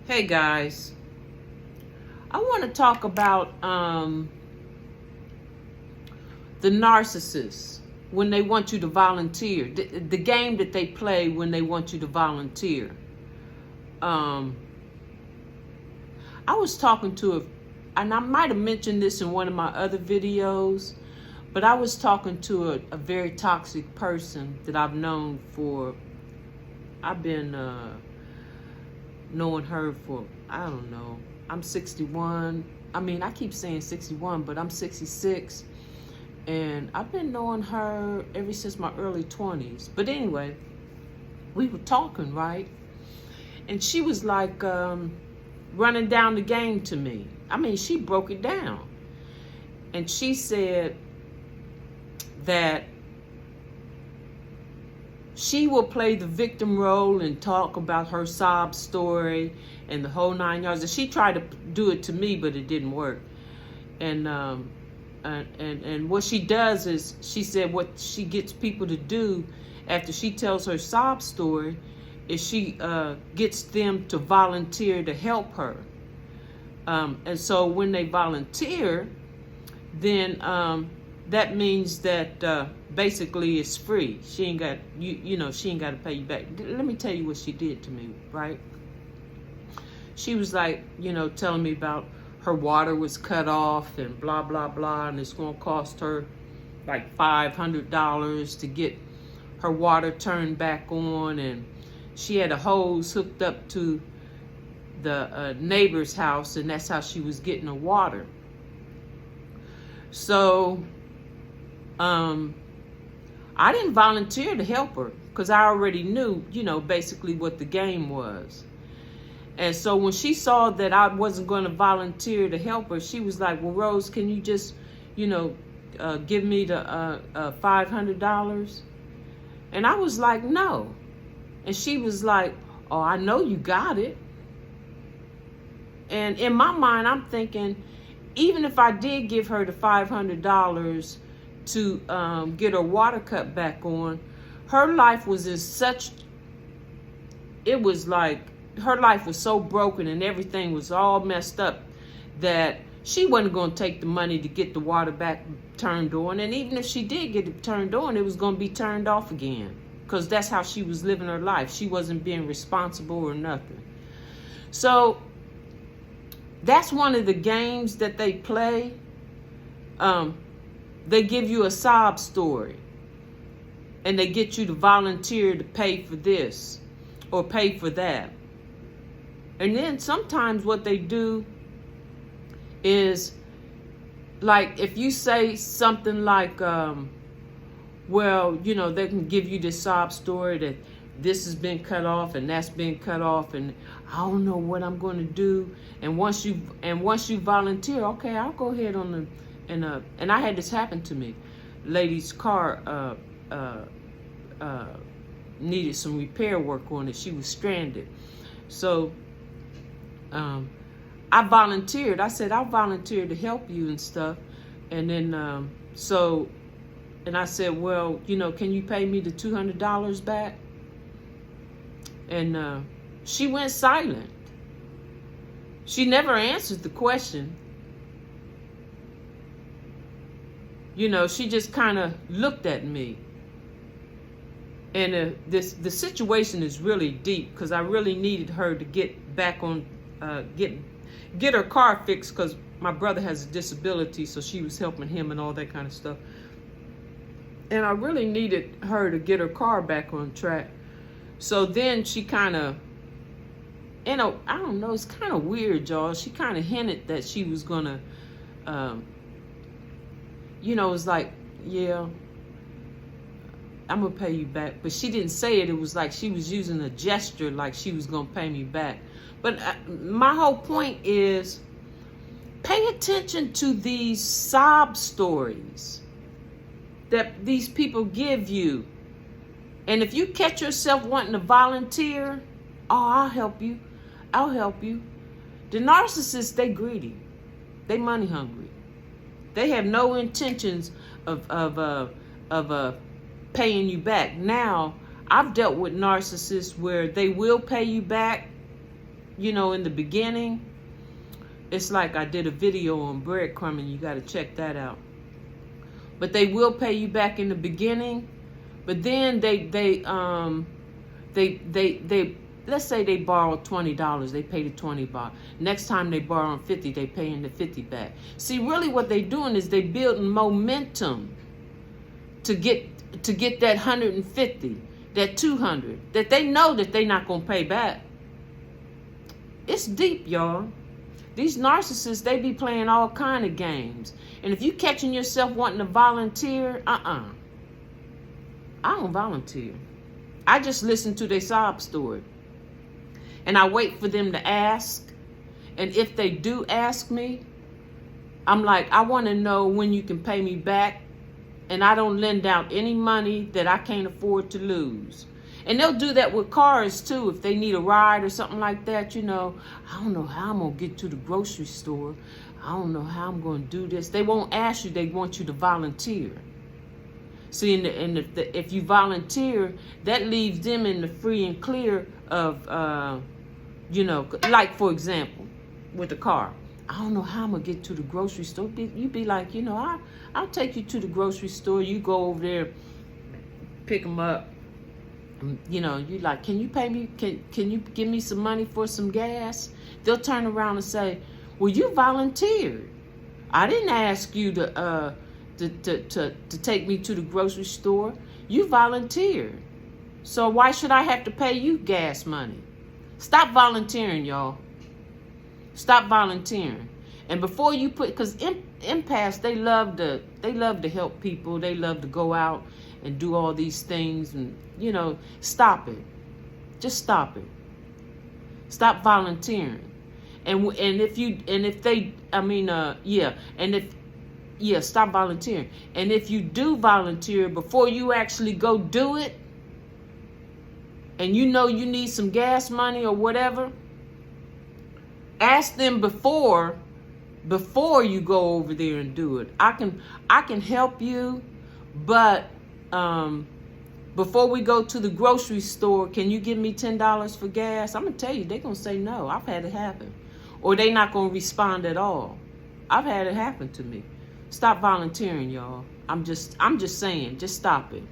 Hey guys, I want to talk about the narcissists when they want you to volunteer. The game that they play when they want you to volunteer. Um, I was talking to and I might have mentioned this in one of my other videos, but I was talking to a very toxic person that I've known for. I've been knowing her for, I don't know. I'm 61. I mean, I keep saying 61, but I'm 66. And I've been knowing her ever since my early 20s. But anyway, we were talking, right? And she was like running down the game to me. I mean, she broke it down. And she said that she will play the victim role and talk about her sob story and the whole 9 yards. And she tried to do it to me, but it didn't work. And what she does is, she said what she gets people to do after she tells her sob story is she gets them to volunteer to help her. And so when they volunteer, then that means that basically it's free. She ain't got she ain't got to pay you back. Let me tell you what she did to me, right? She was like, telling me about her water was cut off and blah blah blah, and it's gonna cost her like $500 to get her water turned back on, and she had a hose hooked up to the neighbor's house, and that's how she was getting her water. So I didn't volunteer to help her because I already knew, basically what the game was. And so when she saw that I wasn't going to volunteer to help her, she was like, well, Rose, can you just, give me the $500? And I was like, no. And she was like, oh, I know you got it. And in my mind, I'm thinking, even if I did give her the $500 to get her water cut back on, her life was it was like, her life was so broken and everything was all messed up that she wasn't going to take the money to get the water back turned on. And even if she did get it turned on, it was going to be turned off again, because that's how she was living her life. She wasn't being responsible or nothing. So that's one of the games that they play. They give you a sob story and they get you to volunteer to pay for this or pay for that. And then sometimes what they do is, like, if you say something like, well, they can give you this sob story that this has been cut off and that's been cut off and I don't know what I'm going to do. And once you volunteer, okay, I'll go ahead on and I had this happen to me. Lady's car needed some repair work on it. She was stranded. So I volunteered. I said, I'll volunteer to help you and stuff. And then, and I said, well, can you pay me the $200 back? And she went silent. She never answered the question. She just kind of looked at me. And the situation is really deep, because I really needed her to get back on, get her car fixed, because my brother has a disability, so she was helping him and all that kind of stuff. And I really needed her to get her car back on track. So then she kind of, I don't know, it's kind of weird, y'all. She kind of hinted that she was going to, it's like, yeah, I'm going to pay you back. But she didn't say it. It was like she was using a gesture like she was going to pay me back. But my whole point is, pay attention to these sob stories that these people give you. And if you catch yourself wanting to volunteer, oh, I'll help you. I'll help you. The narcissists, they greedy. They money hungry. They have no intentions of paying you back. Now, I've dealt with narcissists where they will pay you back in the beginning, it's like I did a video on breadcrumbing. You got to check that out. But they will pay you back in the beginning. But then they let's say they borrowed $20, they pay the 20 back. Next time they borrow 50, they paying the 50 back. See, really what they doing is they building momentum to get that 150, that 200, that they know that they not gonna pay back. It's deep, y'all. These narcissists, they be playing all kind of games. And if you catching yourself wanting to volunteer, I don't volunteer. I just listen to their sob story. And I wait for them to ask. And if they do ask me, I'm like, I want to know when you can pay me back. And I don't lend out any money that I can't afford to lose. And they'll do that with cars too. If they need a ride or something like that, I don't know how I'm going to get to the grocery store. I don't know how I'm going to do this. They won't ask you. They want you to volunteer. See, if you volunteer, that leaves them in the free and clear of, like, for example, with the car. I don't know how I'm going to get to the grocery store. You be like, I'll take you to the grocery store. You go over there, pick them up. You like, can you pay me? Can you give me some money for some gas? They'll turn around and say, well, you volunteered. I didn't ask you to take me to the grocery store. You volunteered. So why should I have to pay you gas money? Stop volunteering, y'all. Stop volunteering. And before you because empaths, they love to help people. They love to go out and do all these things, and stop it. Just stop it. Stop volunteering. Stop volunteering. And if you do volunteer, before you actually go do it, and you need some gas money or whatever, ask them before you go over there and do it. I can help you, but before we go to the grocery store, can you give me $10 for gas? I'm gonna tell you, they're gonna say no. I've had it happen. Or they not gonna respond at all. I've had it happen to me. Stop volunteering, y'all. I'm just saying, just stop it.